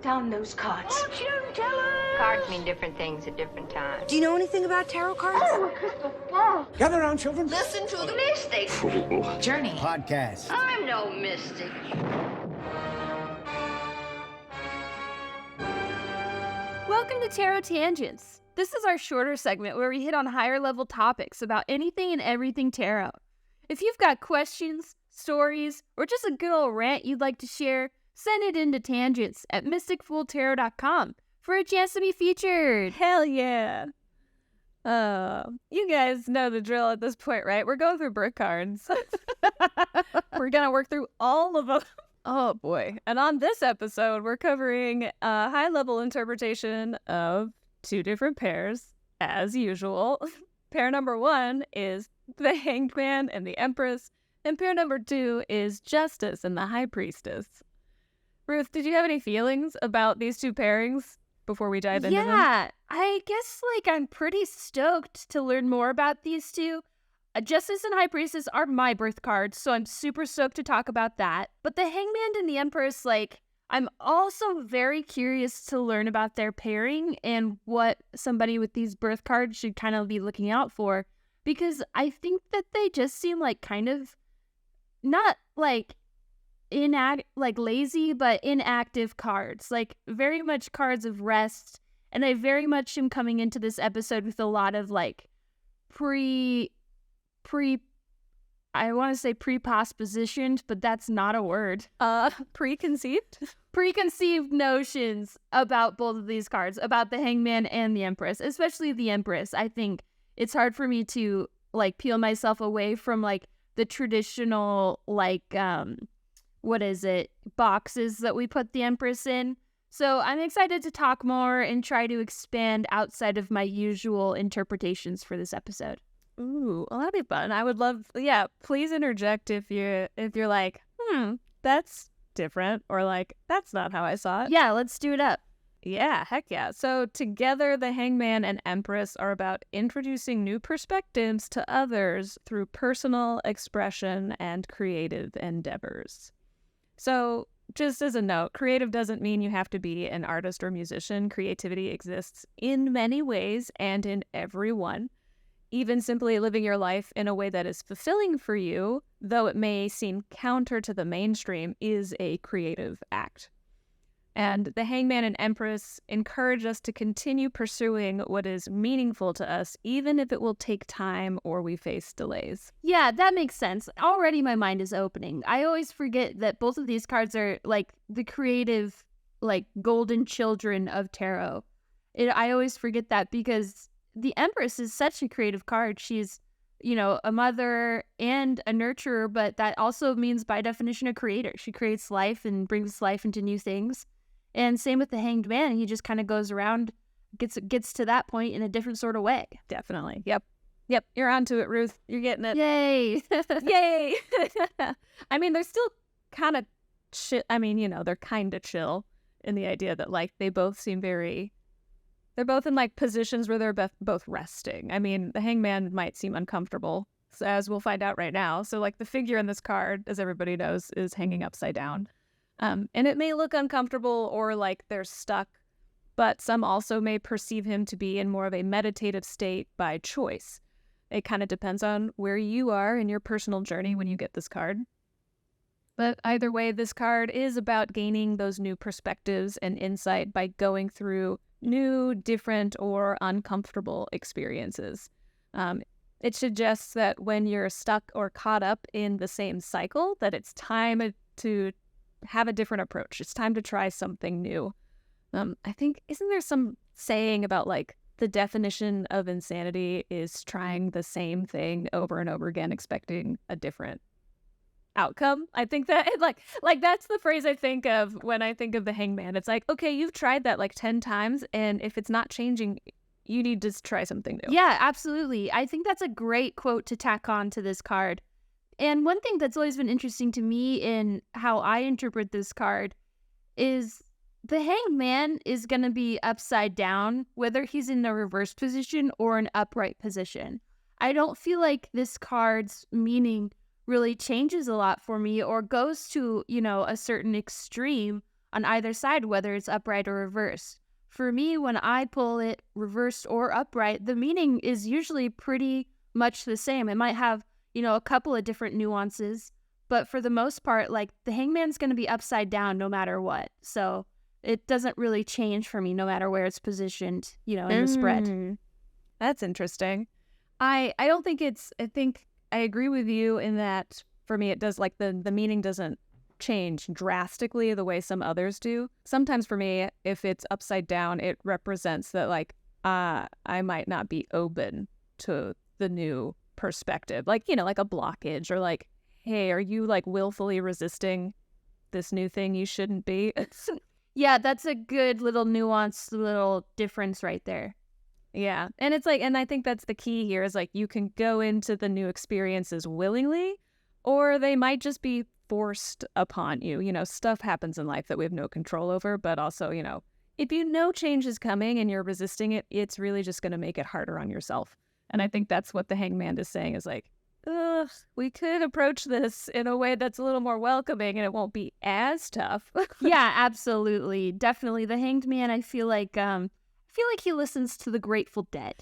down those cards. Fortune teller! Cards mean different things at different times. Do you know anything about tarot cards? Oh, a crystal ball. Gather around, children. Listen to the mystic. Journey. Podcast. I'm no mystic. Welcome to Tarot Tangents. This is our shorter segment where we hit on higher level topics about anything and everything tarot. If you've got questions, stories, or just a good old rant you'd like to share, send it into tangents@mysticfooltarot.com for a chance to be featured. Hell yeah. You guys know the drill at this point, right? We're going through birth cards. We're going to work through all of them. Oh boy. And on this episode, we're covering a high-level interpretation of two different pairs, as usual. Pair number 1 is the Hanged Man and the Empress, and pair number 2 is Justice and the High Priestess. Ruth, did you have any feelings about these two pairings before we dive into them? Yeah, I guess I'm pretty stoked to learn more about these two. Justice and High Priestess are my birth cards, so I'm super stoked to talk about that. But the Hangman and the Empress, I'm also very curious to learn about their pairing and what somebody with these birth cards should kind of be looking out for. Because I think that they just seem kind of not lazy, but inactive cards. Very much cards of rest. And I very much am coming into this episode with a lot of I want to say prepospositioned, but that's not a word. Preconceived notions about both of these cards, about the Hangman and the Empress, especially the Empress. I think it's hard for me to peel myself away from the traditional boxes that we put the Empress in. So I'm excited to talk more and try to expand outside of my usual interpretations for this episode. Ooh, well, that'd be fun. I would love, please interject if you're that's different, or that's not how I saw it. Yeah, let's do it up. Yeah, heck yeah. So together, the Hangman and Empress are about introducing new perspectives to others through personal expression and creative endeavors. So just as a note, creative doesn't mean you have to be an artist or musician. Creativity exists in many ways and in everyone. Even simply living your life in a way that is fulfilling for you, though it may seem counter to the mainstream, is a creative act. And the Hangman and Empress encourage us to continue pursuing what is meaningful to us, even if it will take time or we face delays. Yeah, that makes sense. Already my mind is opening. I always forget that both of these cards are the creative, golden children of tarot. I always forget that because the Empress is such a creative card. She's, a mother and a nurturer, but that also means by definition a creator. She creates life and brings life into new things. And same with the Hanged Man. He just kind of goes around, gets to that point in a different sort of way. Definitely. Yep. You're onto it, Ruth. You're getting it. Yay. Yay. I mean, they're still kind of chill. I mean, they're kind of chill in the idea that they both seem they're both in positions where they're both resting. I mean, the Hangman might seem uncomfortable, as we'll find out right now. So the figure in this card, as everybody knows, is hanging upside down. And it may look uncomfortable or they're stuck, but some also may perceive him to be in more of a meditative state by choice. It kind of depends on where you are in your personal journey when you get this card. But either way, this card is about gaining those new perspectives and insight by going through new, different, or uncomfortable experiences. It suggests that when you're stuck or caught up in the same cycle, that it's time to have a different approach. It's time to try something new. I think, isn't there some saying about the definition of insanity is trying the same thing over and over again, expecting a different outcome? I think that that's the phrase I think of when I think of the Hangman. It's okay, you've tried that 10 times, and if it's not changing, you need to try something new. Yeah, absolutely. I think that's a great quote to tack on to this card. And one thing that's always been interesting to me in how I interpret this card is the Hanged Man is going to be upside down, whether he's in a reverse position or an upright position. I don't feel like this card's meaning really changes a lot for me or goes to, a certain extreme. on either side, whether it's upright or reversed. For me, when I pull it reversed or upright, the meaning is usually pretty much the same. It might have, a couple of different nuances, but for the most part, like, the hangman's going to be upside down no matter what. So it doesn't really change for me no matter where it's positioned, in the spread. That's interesting. I don't think I think I agree with you in that for me it does, like, the meaning doesn't change drastically the way some others do. Sometimes for me, if it's upside down, it represents that, like, I might not be open to the new perspective. Like, like a blockage, or like, hey, are you like willfully resisting this new thing you shouldn't be? Yeah, that's a good little nuanced little difference right there. Yeah. And it's like, and I think that's the key here is, like, you can go into the new experiences willingly, or they might just be forced upon you. Stuff happens in life that we have no control over, but also, if you know change is coming and you're resisting it, it's really just going to make it harder on yourself. And I think that's what the hangman is saying is, like, we could approach this in a way that's a little more welcoming and it won't be as tough. Yeah, absolutely. Definitely. The hanged man, I feel like he listens to the Grateful Dead.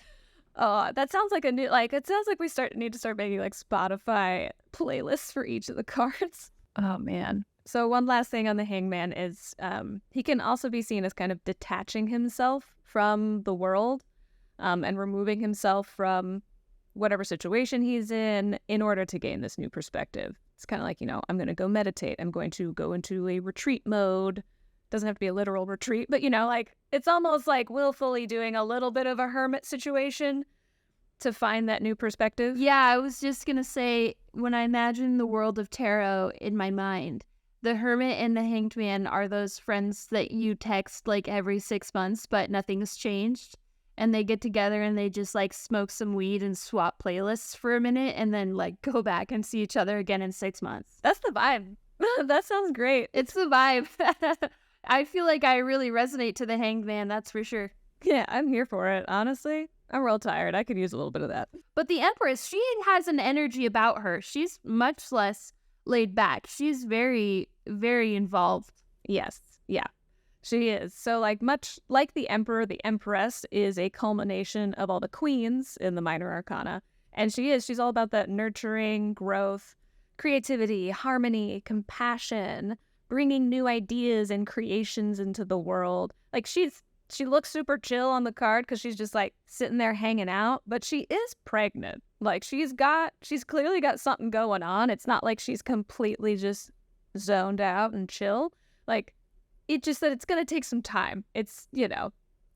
Oh, that sounds like it sounds like we need to start making, like, Spotify playlists for each of the cards. Oh, man. So one last thing on the hangman is he can also be seen as kind of detaching himself from the world and removing himself from whatever situation he's in order to gain this new perspective. It's kind of like, I'm going to go meditate. I'm going to go into a retreat mode. Doesn't have to be a literal retreat, but, like, it's almost like willfully doing a little bit of a hermit situation to find that new perspective. Yeah, I was just going to say, when I imagine the world of tarot in my mind, the hermit and the hanged man are those friends that you text, like, every 6 months, but nothing's changed. And they get together and they just, like, smoke some weed and swap playlists for a minute and then, like, go back and see each other again in 6 months. That's the vibe. That sounds great. It's the vibe. I feel like I really resonate to the hanged man, that's for sure. Yeah, I'm here for it, honestly. I'm real tired. I could use a little bit of that. But the Empress, she has an energy about her. She's much less laid back. She's very, very involved. Yes. Yeah. She is. So, like, much like the Emperor, the Empress is a culmination of all the queens in the minor arcana. And she's all about that nurturing, growth, creativity, harmony, compassion, bringing new ideas and creations into the world. Like, she looks super chill on the card because she's just, like, sitting there hanging out, but she is pregnant. Like, she's clearly got something going on. It's not like she's completely just zoned out and chill. Like, it just that it's going to take some time. It's,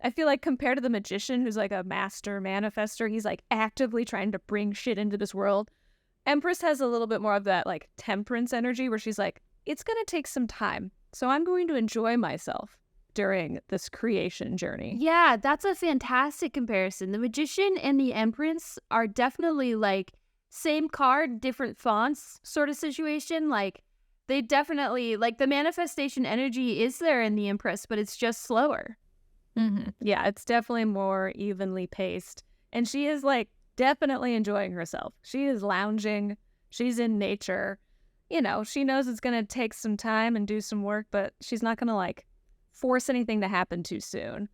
I feel like compared to the magician, who's like a master manifester, he's, like, actively trying to bring shit into this world. Empress has a little bit more of that, like, temperance energy where she's like, it's going to take some time. So I'm going to enjoy myself during this creation journey. Yeah, that's a fantastic comparison. The magician and the Empress are definitely, like, same card, different fonts sort of situation. Like, they definitely, like, the manifestation energy is there in the Empress, but it's just slower. Mm-hmm. Yeah, it's definitely more evenly paced. And she is, like, definitely enjoying herself. She is lounging. She's in nature. She knows it's going to take some time and do some work, but she's not going to, like, force anything to happen too soon.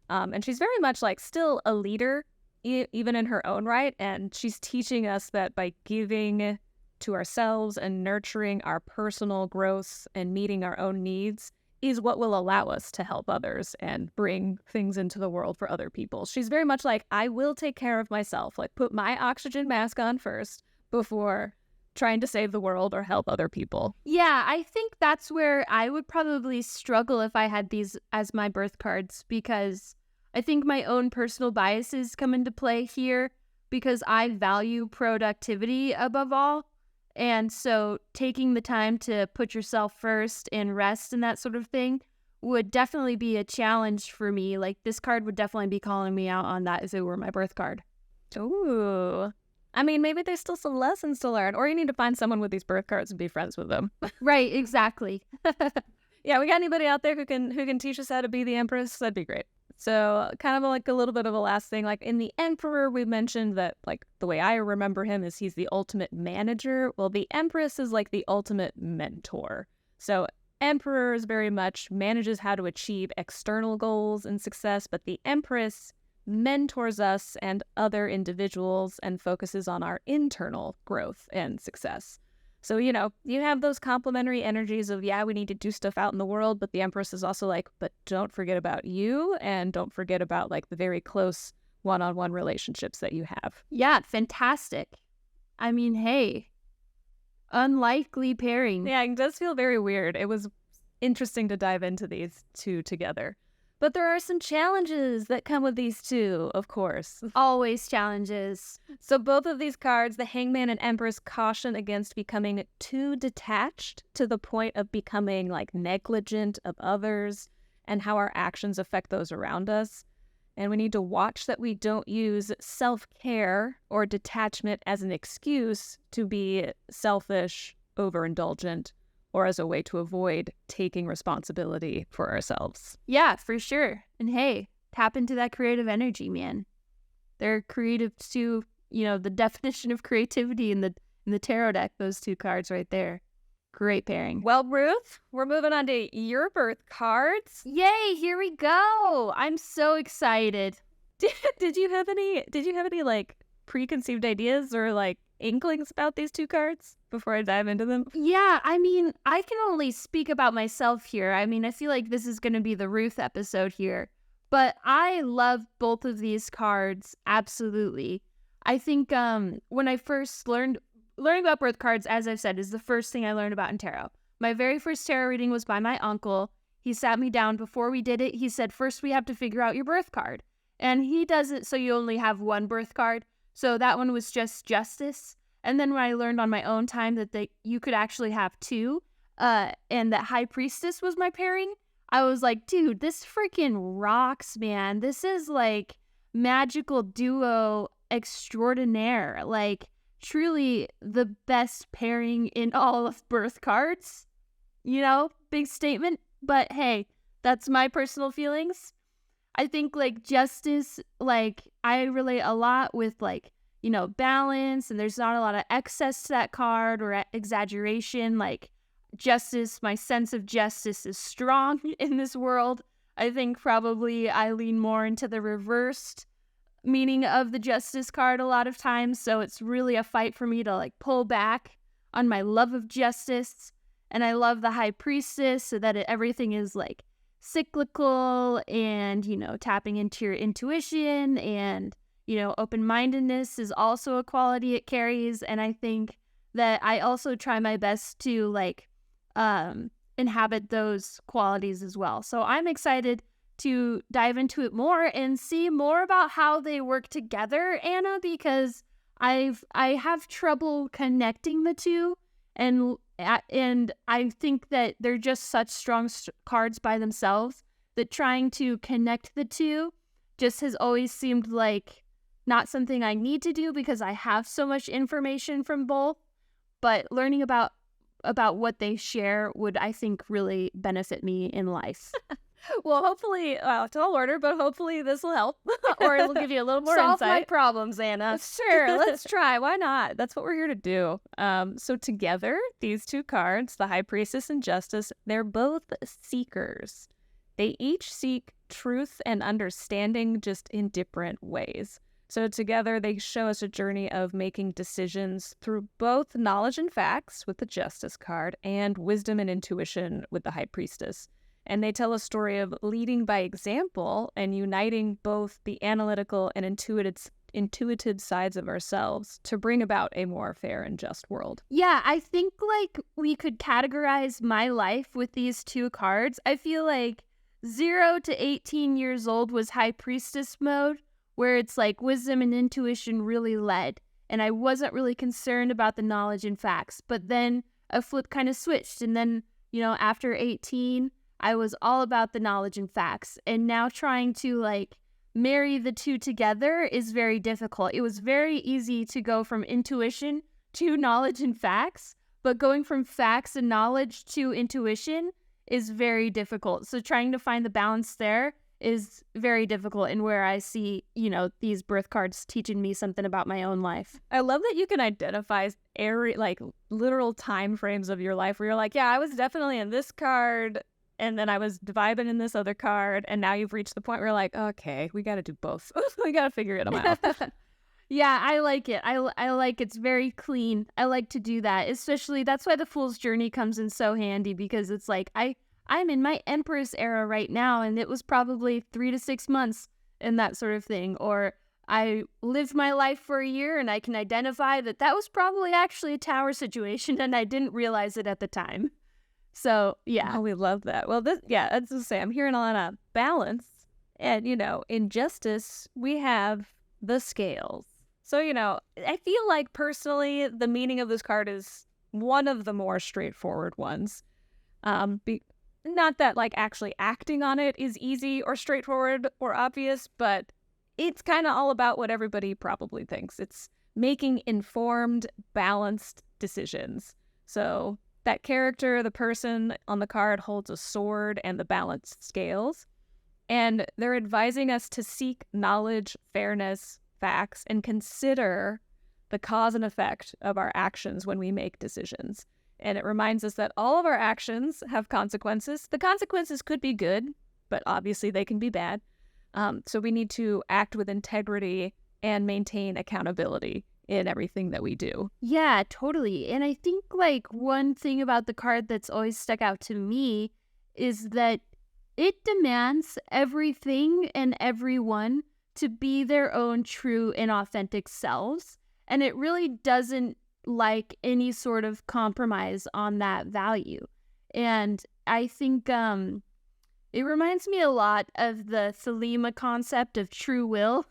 And she's very much, like, still a leader, even in her own right. And she's teaching us that by giving to ourselves and nurturing our personal growth and meeting our own needs is what will allow us to help others and bring things into the world for other people. She's very much like, I will take care of myself, like, put my oxygen mask on first before trying to save the world or help other people. Yeah, I think that's where I would probably struggle if I had these as my birth cards, because I think my own personal biases come into play here because I value productivity above all. And so taking the time to put yourself first and rest and that sort of thing would definitely be a challenge for me. Like, this card would definitely be calling me out on that if it were my birth card. Ooh. I mean, maybe there's still some lessons to learn, or you need to find someone with these birth cards and be friends with them. Right, exactly. Yeah, we got anybody out there who can teach us how to be the Empress? That'd be great. So kind of like a little bit of a last thing, like in the Emperor, we mentioned that, like, the way I remember him is he's the ultimate manager. Well, the Empress is like the ultimate mentor. So Emperor is very much manages how to achieve external goals and success, but the Empress mentors us and other individuals and focuses on our internal growth and success. So, you have those complementary energies of, yeah, we need to do stuff out in the world, but the Empress is also like, but don't forget about you, and don't forget about like the very close one-on-one relationships that you have. Yeah, fantastic. I mean, hey, unlikely pairing. Yeah, it does feel very weird. It was interesting to dive into these two together. But there are some challenges that come with these two, of course. Always challenges. So both of these cards, the Hangman and Empress, caution against becoming too detached to the point of becoming like negligent of others and how our actions affect those around us. And we need to watch that we don't use self-care or detachment as an excuse to be selfish, overindulgent, or as a way to avoid taking responsibility for ourselves. Yeah, for sure. And hey, tap into that creative energy, man. They're creative too, the definition of creativity in the tarot deck, those two cards right there. Great pairing. Well, Ruth, we're moving on to your birth cards. Yay, here we go. I'm so excited. Did you have any like preconceived ideas or like inklings about these two cards before I dive into them? Yeah, I mean, I can only speak about myself here. I mean, I feel like this is going to be the Ruth episode here, but I love both of these cards, absolutely. I think when I first learning about birth cards, as I've said, is the first thing I learned about in tarot. My very first tarot reading was by my uncle. He sat me down before we did it. He said, first we have to figure out your birth card. And he does it so you only have one birth card. So that one was just Justice. And then when I learned on my own time that you could actually have two, and that High Priestess was my pairing, I was like, dude, this freaking rocks, man. This is like magical duo extraordinaire. Like, truly the best pairing in all of birth cards. Big statement. But hey, that's my personal feelings. I think like Justice, like I relate a lot with like, balance, and there's not a lot of excess to that card or exaggeration. Like Justice, my sense of justice is strong in this world. I think probably I lean more into the reversed meaning of the Justice card a lot of times, so it's really a fight for me to like pull back on my love of justice. And I love the High Priestess so that everything is like cyclical and, tapping into your intuition, and, open-mindedness is also a quality it carries. And I think that I also try my best to like inhabit those qualities as well. So I'm excited to dive into it more and see more about how they work together, Anna, because I have trouble connecting the two, and I think that they're just such strong cards by themselves that trying to connect the two just has always seemed like not something I need to do because I have so much information from both. But learning about what they share would, I think, really benefit me in life. Well, hopefully, tall order, but hopefully this will help. Or it'll give you a little more Solve insight. my problems, Anna. Sure, let's try. Why not? That's what we're here to do. So together, these two cards, the High Priestess and Justice, they're both seekers. They each seek truth and understanding, just in different ways. So together, they show us a journey of making decisions through both knowledge and facts with the Justice card and wisdom and intuition with the High Priestess. And they tell a story of leading by example and uniting both the analytical and intuitive sides of ourselves to bring about a more fair and just world. Yeah, I think like we could categorize my life with these two cards. I feel like 0 to 18 years old was High Priestess mode, where it's like wisdom and intuition really led. And I wasn't really concerned about the knowledge and facts. But then a flip kind of switched. And then, after 18, I was all about the knowledge and facts. And now trying to like marry the two together is very difficult. It was very easy to go from intuition to knowledge and facts, but going from facts and knowledge to intuition is very difficult. So trying to find the balance there is very difficult, and where I see, these birth cards teaching me something about my own life. I love that you can identify literal time frames of your life where you're like, yeah, I was definitely in this card, and then I was vibing in this other card, and now you've reached the point where you're like, okay, we got to do both. We got to figure it out. Yeah, I like it. I like it's very clean. I like to do that. Especially, that's why the Fool's Journey comes in so handy, because it's like, I'm in my Empress era right now, and it was probably 3 to 6 months and that sort of thing. Or I lived my life for a year, and I can identify that was probably actually a tower situation, and I didn't realize it at the time. So, yeah. Oh, we love that. Well, that's to say, I'm hearing a lot of balance. And, in justice, we have the scales. So, I feel like personally, the meaning of this card is one of the more straightforward ones. Not that actually acting on it is easy or straightforward or obvious, but it's kind of all about what everybody probably thinks. It's making informed, balanced decisions. So that character, the person on the card, holds a sword and the balanced scales, and they're advising us to seek knowledge, fairness, facts, and consider the cause and effect of our actions when we make decisions. And it reminds us that all of our actions have consequences. The consequences could be good, but obviously they can be bad. So we need to act with integrity and maintain accountability in everything that we do. Yeah, totally. And I think one thing about the card that's always stuck out to me is that it demands everything and everyone to be their own true and authentic selves. And it really doesn't like any sort of compromise on that value. And I think it reminds me a lot of the Thelema concept of true will.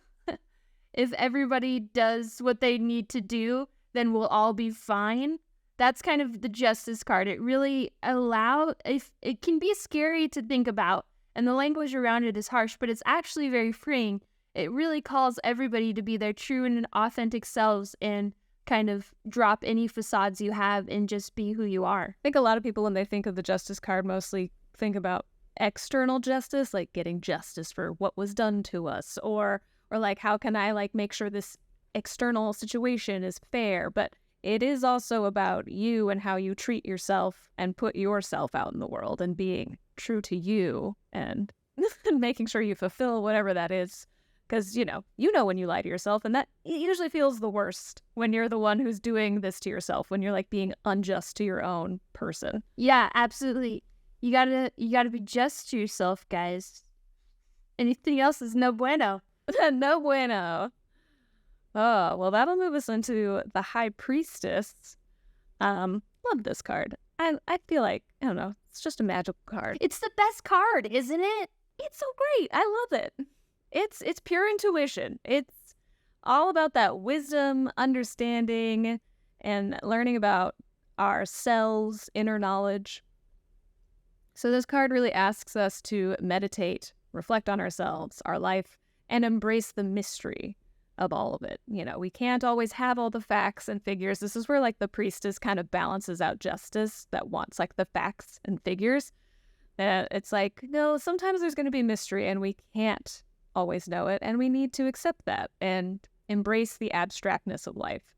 If everybody does what they need to do, then we'll all be fine. That's kind of the justice card. It really it can be scary to think about, and the language around it is harsh, but it's actually very freeing. It really calls everybody to be their true and authentic selves and kind of drop any facades you have and just be who you are. I think a lot of people, when they think of the justice card, mostly think about external justice, like getting justice for what was done to us, or how can I make sure this external situation is fair. But it is also about you and how you treat yourself and put yourself out in the world and being true to you and making sure you fulfill whatever that is. Because, you know when you lie to yourself, and that usually feels the worst when you're the one who's doing this to yourself, when you're being unjust to your own person. Yeah, absolutely. You gotta be just to yourself, guys. Anything else is no bueno. No bueno. Oh, well, that'll move us into the High Priestess. Love this card. I feel like, I don't know, it's just a magical card. It's the best card, isn't it? It's so great. I love it. It's pure intuition. It's all about that wisdom, understanding, and learning about ourselves, inner knowledge. So this card really asks us to meditate, reflect on ourselves, our life, and embrace the mystery of all of it. We can't always have all the facts and figures. This is where the priestess kind of balances out justice that wants the facts and figures. It's no, sometimes there's going to be mystery and we can't always know it, and we need to accept that and embrace the abstractness of life.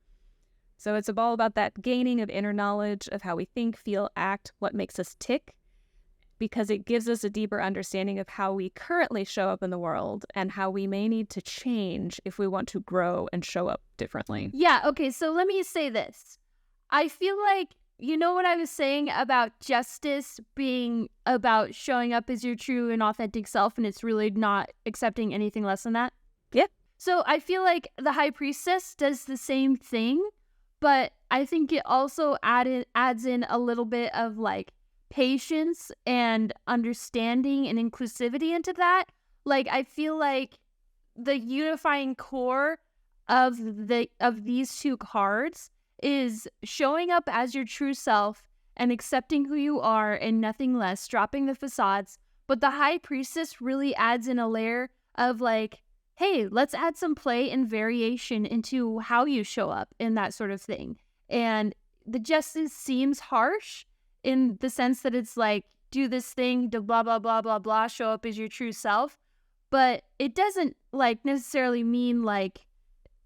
So it's all about that gaining of inner knowledge of how we think, feel, act, what makes us tick, because it gives us a deeper understanding of how we currently show up in the world and how we may need to change if we want to grow and show up differently. Yeah, okay, so let me say this. I feel what I was saying about justice being about showing up as your true and authentic self, and it's really not accepting anything less than that? Yeah. So I feel like the High Priestess does the same thing, but I think it also adds in a little bit of patience and understanding and inclusivity into that. I feel like the unifying core of these two cards is showing up as your true self and accepting who you are and nothing less, dropping the facades. But the High Priestess really adds in a layer of hey, let's add some play and variation into how you show up and that sort of thing. And the justice seems harsh in the sense that it's do this thing to blah, blah, blah, blah, blah, show up as your true self. but it doesn't like necessarily mean like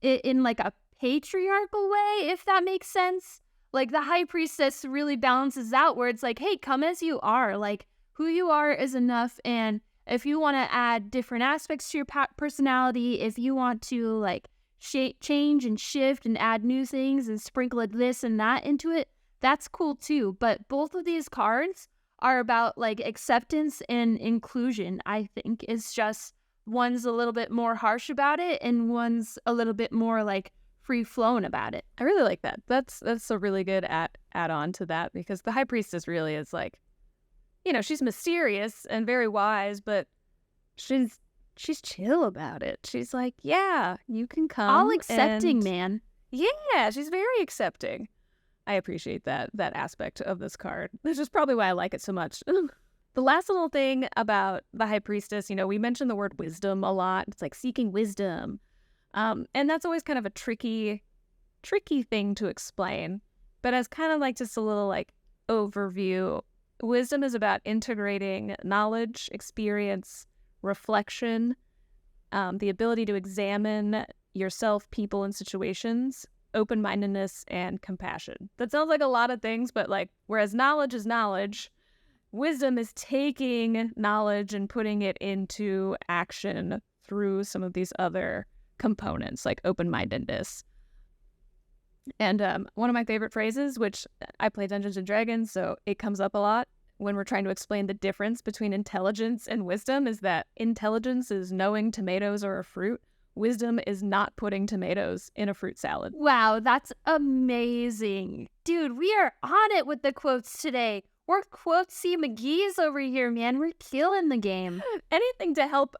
it in like a patriarchal way, if that makes sense. Like the High Priestess really balances out where it's like, hey, come as you are. Like who you are is enough. And if you want to add different aspects to your personality, if you want to like change and shift and add new things and sprinkle this and that into it, that's cool too. But both of these cards are about like acceptance and inclusion. I think it's just one's a little bit more harsh about it and one's a little bit more like free flowing about it. I really like that. That's a really good add on to that, because the High Priestess really is like, you know, she's mysterious and very wise, but she's chill about it. She's like, yeah, you can come. All accepting, and... man. Yeah, she's very accepting. I appreciate that aspect of this card. This is probably why I like it so much. The last little thing about the High Priestess, you know, we mentioned the word wisdom a lot. It's like seeking wisdom. And that's always kind of a tricky thing to explain. But as kind of like just a little like overview, wisdom is about integrating knowledge, experience, reflection, the ability to examine yourself, people, and situations, open-mindedness, and compassion. That sounds like a lot of things, but like, whereas knowledge is knowledge, wisdom is taking knowledge and putting it into action through some of these other components, like open-mindedness. And one of my favorite phrases, which I play Dungeons and Dragons, so it comes up a lot when we're trying to explain the difference between intelligence and wisdom, is that intelligence is knowing tomatoes are a fruit. Wisdom is not putting tomatoes in a fruit salad. Wow, that's amazing. Dude, we are on it with the quotes today. We're quotesy McGee's over here, man. We're killing the game. Anything to help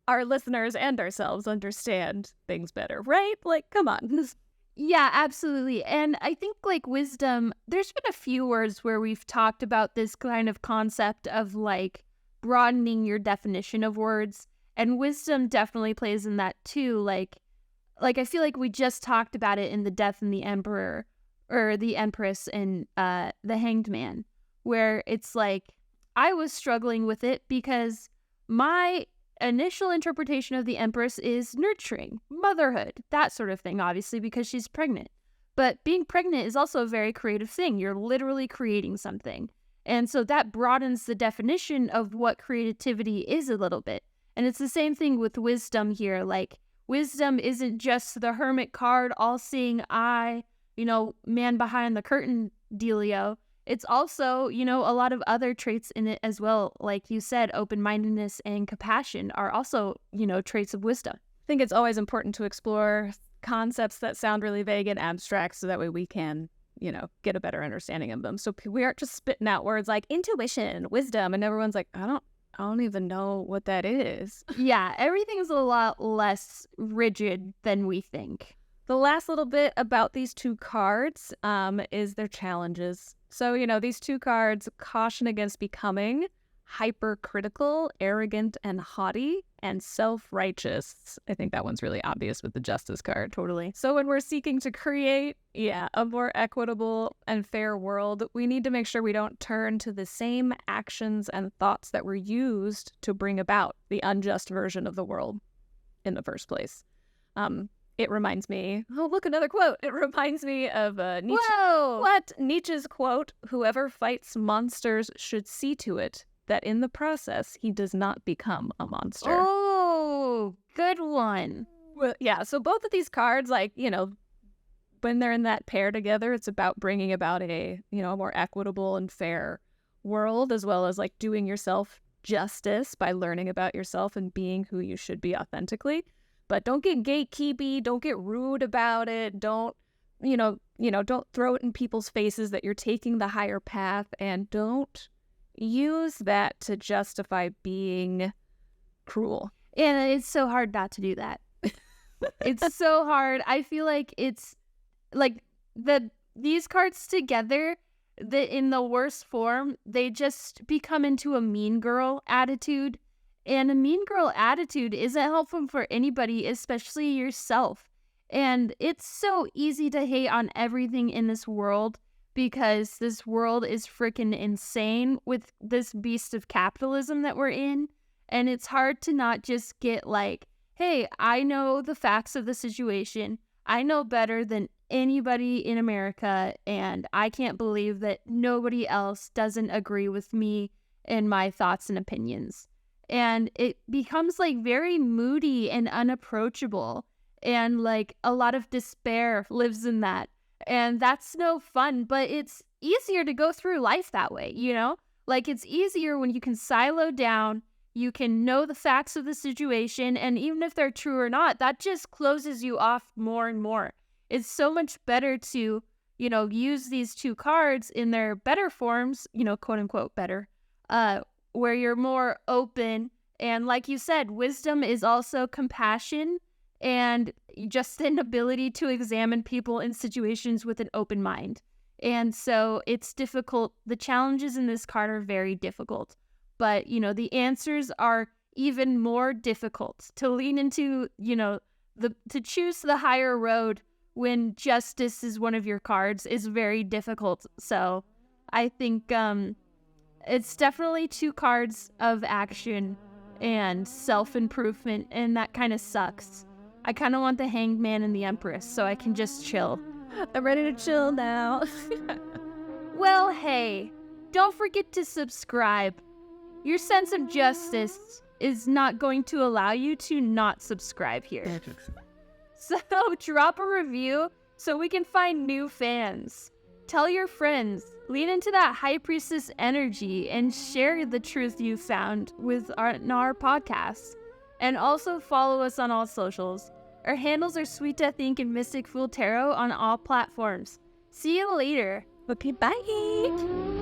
our listeners and ourselves understand things better, right? Like, come on. Yeah, absolutely. And I think like wisdom, there's been a few words where we've talked about this kind of concept of like broadening your definition of words. And wisdom definitely plays in that too. Like I feel like we just talked about it in The Death and the Emperor, or the Empress and the Hanged Man, where it's like I was struggling with it because my initial interpretation of the Empress is nurturing, motherhood, that sort of thing, obviously, because she's pregnant. But being pregnant is also a very creative thing. You're literally creating something. And so that broadens the definition of what creativity is a little bit. And it's the same thing with wisdom here. Like, wisdom isn't just the hermit card, all-seeing eye, you know, man behind the curtain dealio. It's also, you know, a lot of other traits in it as well. Like you said, open-mindedness and compassion are also, you know, traits of wisdom. I think it's always important to explore concepts that sound really vague and abstract so that way we can, you know, get a better understanding of them. So we aren't just spitting out words like intuition, wisdom, and everyone's like, I don't even know what that is. Yeah, everything's a lot less rigid than we think. The last little bit about these two cards is their challenges. So, you know, these two cards caution against becoming hypercritical, arrogant, and haughty, and self-righteous. I think that one's really obvious with the Justice card. Totally. So when we're seeking to create, a more equitable and fair world, we need to make sure we don't turn to the same actions and thoughts that were used to bring about the unjust version of the world in the first place. It reminds me, oh, look, another quote. It reminds me of Nietzsche. Whoa! What? Nietzsche's quote, whoever fights monsters should see to it that in the process he does not become a monster. Oh, good one. Well, yeah, so both of these cards, like, you know, when they're in that pair together, it's about bringing about a, you know, a more equitable and fair world, as well as like doing yourself justice by learning about yourself and being who you should be authentically. But don't get gatekeepy, don't get rude about it, don't throw it in people's faces that you're taking the higher path, and don't use that to justify being cruel. And it's so hard not to do that. It's so hard. I feel like it's like these cards together, that in the worst form, they just become into a mean girl attitude. And a mean girl attitude isn't helpful for anybody, especially yourself. And it's so easy to hate on everything in this world because this world is freaking insane with this beast of capitalism that we're in. And it's hard to not just get like, hey, I know the facts of the situation. I know better than anybody in America, and I can't believe that nobody else doesn't agree with me and my thoughts and opinions. And it becomes like very moody and unapproachable, and like a lot of despair lives in that. And that's no fun, but it's easier to go through life that way, you know? Like it's easier when you can silo down, you can know the facts of the situation, and even if they're true or not, that just closes you off more and more. It's so much better to, you know, use these two cards in their better forms, you know, quote unquote better, where you're more open. And like you said, wisdom is also compassion and just an ability to examine people in situations with an open mind. And so it's difficult. The challenges in this card are very difficult. But, you know, the answers are even more difficult. To lean into, you know, to choose the higher road when justice is one of your cards is very difficult. So I think it's definitely two cards of action and self-improvement, and that kind of sucks. I kind of want the Hanged Man and the Empress so I can just chill. I'm ready to chill now. Well, hey, don't forget to subscribe. Your sense of justice is not going to allow you to not subscribe here. So drop a review so we can find new fans. Tell your friends, lean into that High Priestess energy, and share the truth you found with our podcast. And also follow us on all socials. Our handles are Sweet Death Inc. and Mystic Fool Tarot on all platforms. See you later. Okay, bye.